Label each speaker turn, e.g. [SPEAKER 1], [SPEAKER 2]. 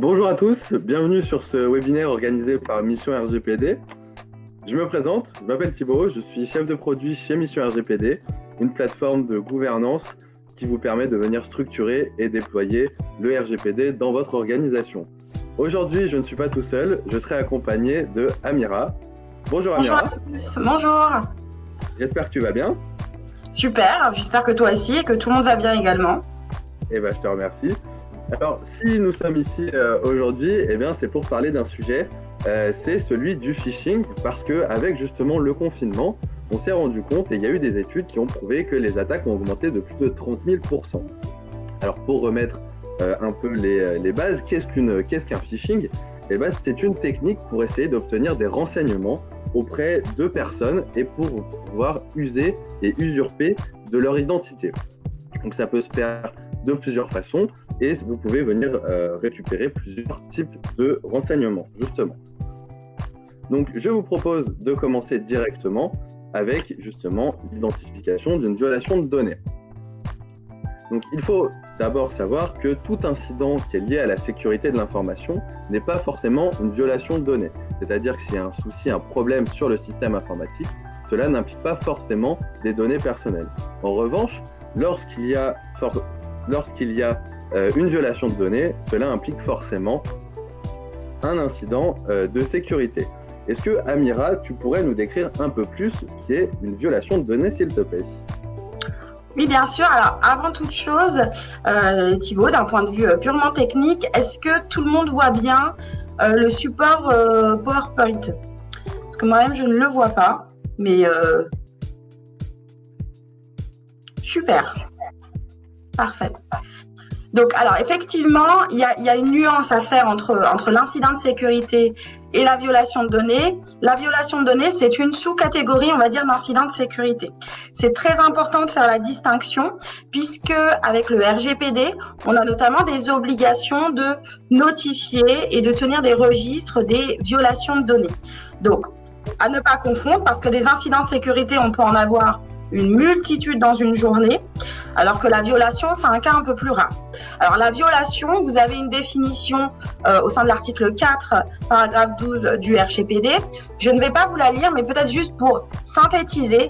[SPEAKER 1] Bonjour à tous, bienvenue sur ce webinaire organisé par Mission RGPD. Je me présente, je m'appelle Thibaut, je suis chef de produit chez Mission RGPD, une plateforme de gouvernance qui vous permet de venir structurer et déployer le RGPD dans votre organisation. Aujourd'hui, je ne suis pas tout seul, je serai accompagné de Amira. Bonjour Amira.
[SPEAKER 2] Bonjour à tous, bonjour.
[SPEAKER 1] J'espère que tu vas bien.
[SPEAKER 2] Super, j'espère que toi aussi et que tout le monde va bien également.
[SPEAKER 1] Eh ben, je te remercie. Alors, si nous sommes ici aujourd'hui, eh bien, c'est pour parler d'un sujet, c'est celui du phishing, parce qu'avec justement le confinement, on s'est rendu compte, et il y a eu des études qui ont prouvé que les attaques ont augmenté de plus de 30 000 %. Alors, pour remettre un peu les bases, qu'est-ce qu'un phishing ? Eh bien, c'est une technique pour essayer d'obtenir des renseignements auprès de personnes et pour pouvoir user et usurper de leur identité. Donc, ça peut se faire de plusieurs façons et vous pouvez venir récupérer plusieurs types de renseignements, justement. Donc, je vous propose de commencer directement avec, justement, l'identification d'une violation de données. Donc, il faut d'abord savoir que tout incident qui est lié à la sécurité de l'information n'est pas forcément une violation de données. C'est-à-dire que s'il y a un souci, un problème sur le système informatique, cela n'implique pas forcément des données personnelles. En revanche, lorsqu'il y a une violation de données, cela implique forcément un incident de sécurité. Est-ce que, Amira, tu pourrais nous décrire un peu plus ce qui est une violation de données, s'il te plaît ?
[SPEAKER 2] Oui, bien sûr. Alors, avant toute chose, Thibaut, d'un point de vue purement technique, est-ce que tout le monde voit bien le support PowerPoint ? Parce que moi-même, je ne le vois pas, mais super. Parfait. Donc, alors effectivement, il y a une nuance à faire entre l'incident de sécurité et la violation de données. La violation de données, c'est une sous-catégorie, on va dire, d'incident de sécurité. C'est très important de faire la distinction puisque avec le RGPD, on a notamment des obligations de notifier et de tenir des registres des violations de données. Donc, à ne pas confondre parce que des incidents de sécurité, on peut en avoir une multitude dans une journée, alors que la violation, c'est un cas un peu plus rare. Alors, la violation, vous avez une définition au sein de l'article 4, paragraphe 12 du RGPD. Je ne vais pas vous la lire, mais peut-être juste pour synthétiser,